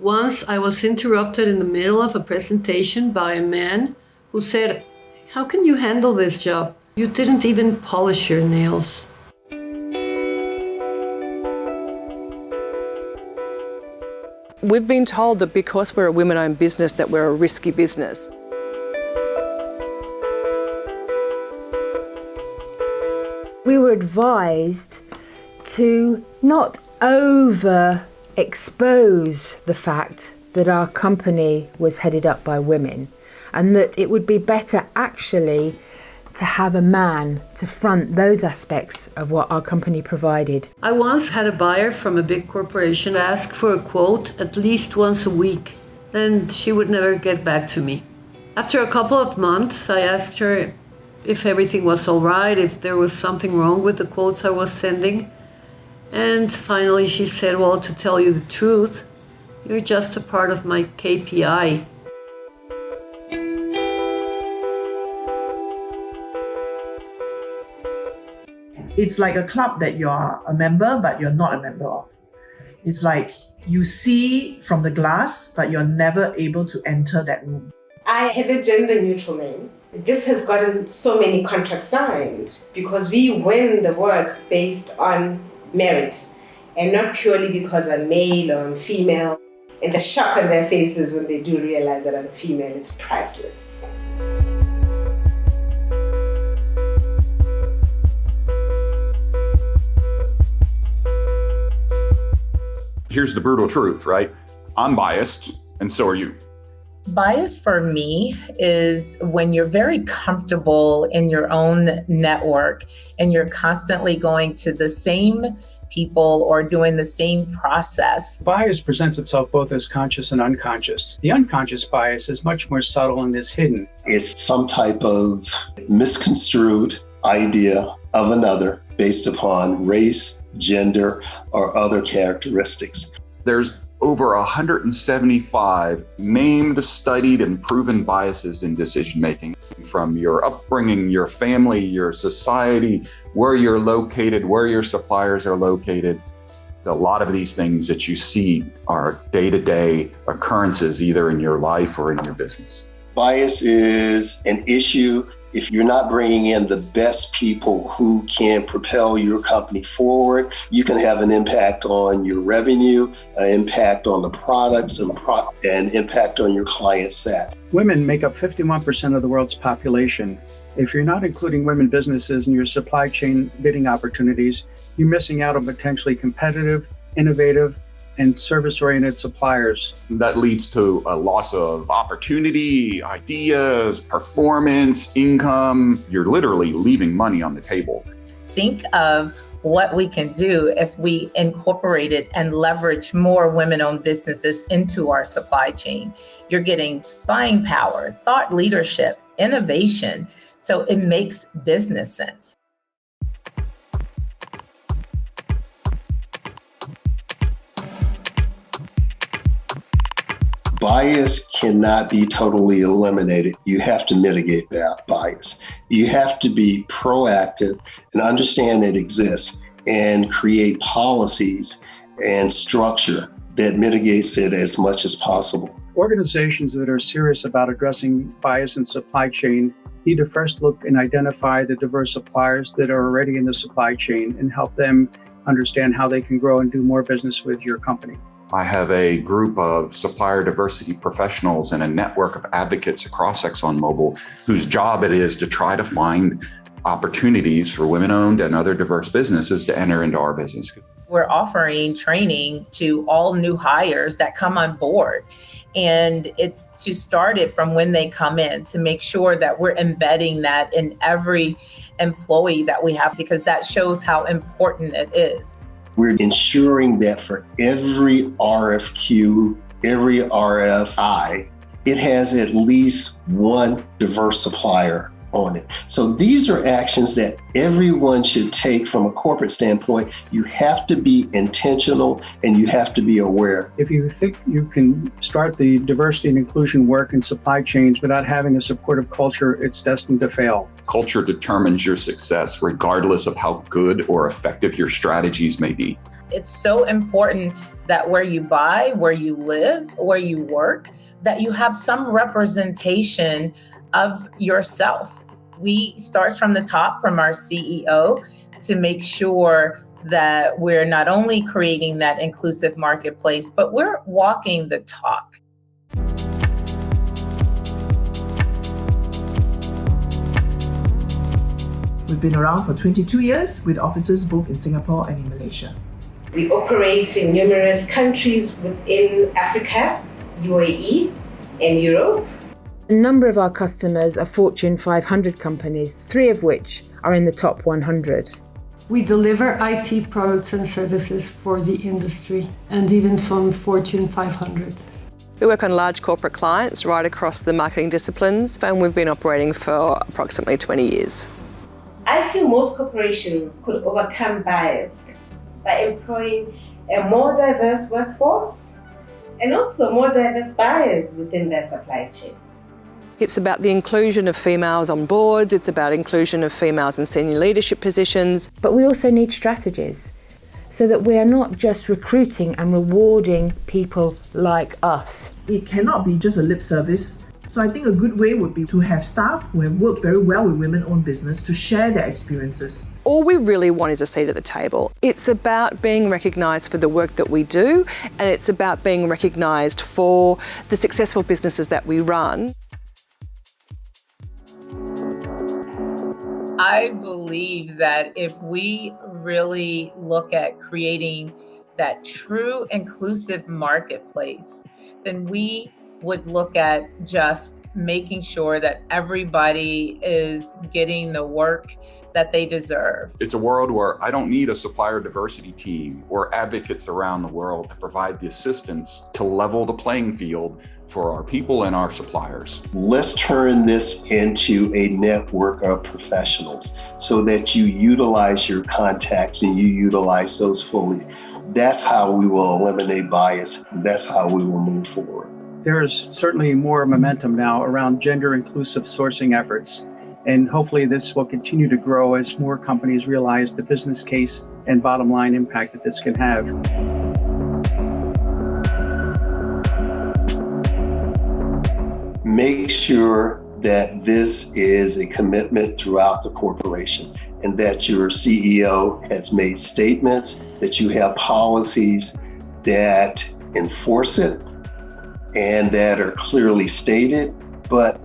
Once I was interrupted in the middle of a presentation by a man who said, "How can you handle this job? You didn't even polish your nails." We've been told that because we're a women-owned business that we're a risky business. We were advised to not over-expose the fact that our company was headed up by women, and that it would be better actually to have a man to front those aspects of what our company provided. I once had a buyer from a big corporation ask for a quote at least once a week, and she would never get back to me. After a couple of months, I asked her if everything was all right, if there was something wrong with the quotes I was sending. And finally she said, "Well, to tell you the truth, you're just a part of my KPI." It's like a club that you're a member, but you're not a member of. It's like you see from the glass, but you're never able to enter that room. I have a gender neutral name. This has gotten so many contracts signed because we win the work based on merit and not purely because I'm male or I'm female. And the shock on their faces when they do realize that I'm female, it's priceless. Here's the brutal truth, right? I'm biased, and so are you. Bias for me is when you're very comfortable in your own network and you're constantly going to the same people or doing the same process. Bias presents itself both as conscious and unconscious. The unconscious bias is much more subtle and is hidden. It's some type of misconstrued idea of another based upon race, gender, or other characteristics. There's over 175 named, studied, and proven biases in decision-making, from your upbringing, your family, your society, where you're located, where your suppliers are located. A lot of these things that you see are day-to-day occurrences, either in your life or in your business. Bias is an issue if you're not bringing in the best people who can propel your company forward. You can have an impact on your revenue, an impact on the products, and impact on your client sat. Women make up 51% of the world's population. If you're not including women businesses in your supply chain bidding opportunities, you're missing out on potentially competitive, innovative, and service-oriented suppliers. That leads to a loss of opportunity, ideas, performance, income. You're literally leaving money on the table. Think of what we can do if we incorporated and leverage more women-owned businesses into our supply chain. You're getting buying power, thought leadership, innovation. So it makes business sense. Bias cannot be totally eliminated. You have to mitigate that bias. You have to be proactive and understand it exists and create policies and structure that mitigates it as much as possible. Organizations that are serious about addressing bias in supply chain need to first look and identify the diverse suppliers that are already in the supply chain and help them understand how they can grow and do more business with your company. I have a group of supplier diversity professionals and a network of advocates across ExxonMobil whose job it is to try to find opportunities for women-owned and other diverse businesses to enter into our business. We're offering training to all new hires that come on board. And it's to start it from when they come in, to make sure that we're embedding that in every employee that we have, because that shows how important it is. We're ensuring that for every RFQ, every RFI, it has at least one diverse supplier on it. So these are actions that everyone should take from a corporate standpoint. You have to be intentional and you have to be aware. If you think you can start the diversity and inclusion work in supply chains without having a supportive culture, it's destined to fail. Culture determines your success regardless of how good or effective your strategies may be. It's so important that where you buy, where you live, where you work, that you have some representation of yourself. We start from the top, from our CEO, to make sure that we're not only creating that inclusive marketplace, but we're walking the talk. We've been around for 22 years with offices both in Singapore and in Malaysia. We operate in numerous countries within Africa, UAE, and Europe. A number of our customers are Fortune 500 companies, 3 of which are in the top 100. We deliver IT products and services for the industry and even some Fortune 500. We work on large corporate clients right across the marketing disciplines, and we've been operating for approximately 20 years. I feel most corporations could overcome bias by employing a more diverse workforce and also more diverse buyers within their supply chain. It's about the inclusion of females on boards, it's about inclusion of females in senior leadership positions. But we also need strategies so that we are not just recruiting and rewarding people like us. It cannot be just a lip service. So I think a good way would be to have staff who have worked very well with women-owned business to share their experiences. All we really want is a seat at the table. It's about being recognised for the work that we do, and it's about being recognised for the successful businesses that we run. I believe that if we really look at creating that true inclusive marketplace, then we would look at just making sure that everybody is getting the work that they deserve. It's a world where I don't need a supplier diversity team or advocates around the world to provide the assistance to level the playing field for our people and our suppliers. Let's turn this into a network of professionals so that you utilize your contacts and you utilize those fully. That's how we will eliminate bias. That's how we will move forward. There is certainly more momentum now around gender inclusive sourcing efforts, and hopefully this will continue to grow as more companies realize the business case and bottom line impact that this can have. Make sure that this is a commitment throughout the corporation and that your CEO has made statements, that you have policies that enforce it and that are clearly stated. But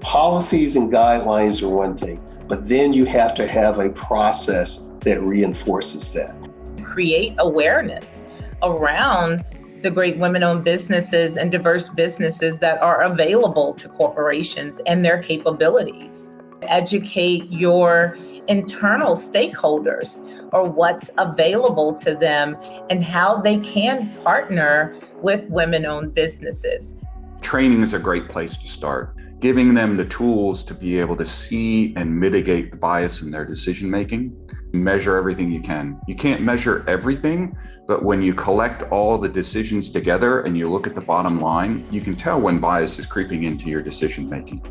policies and guidelines are one thing, but then you have to have a process that reinforces that. Create awareness around the great women-owned businesses and diverse businesses that are available to corporations and their capabilities. Educate your internal stakeholders or what's available to them and how they can partner with women-owned businesses. Training is a great place to start. Giving them the tools to be able to see and mitigate the bias in their decision-making. Measure everything you can. You can't measure everything, but when you collect all the decisions together and you look at the bottom line, you can tell when bias is creeping into your decision-making.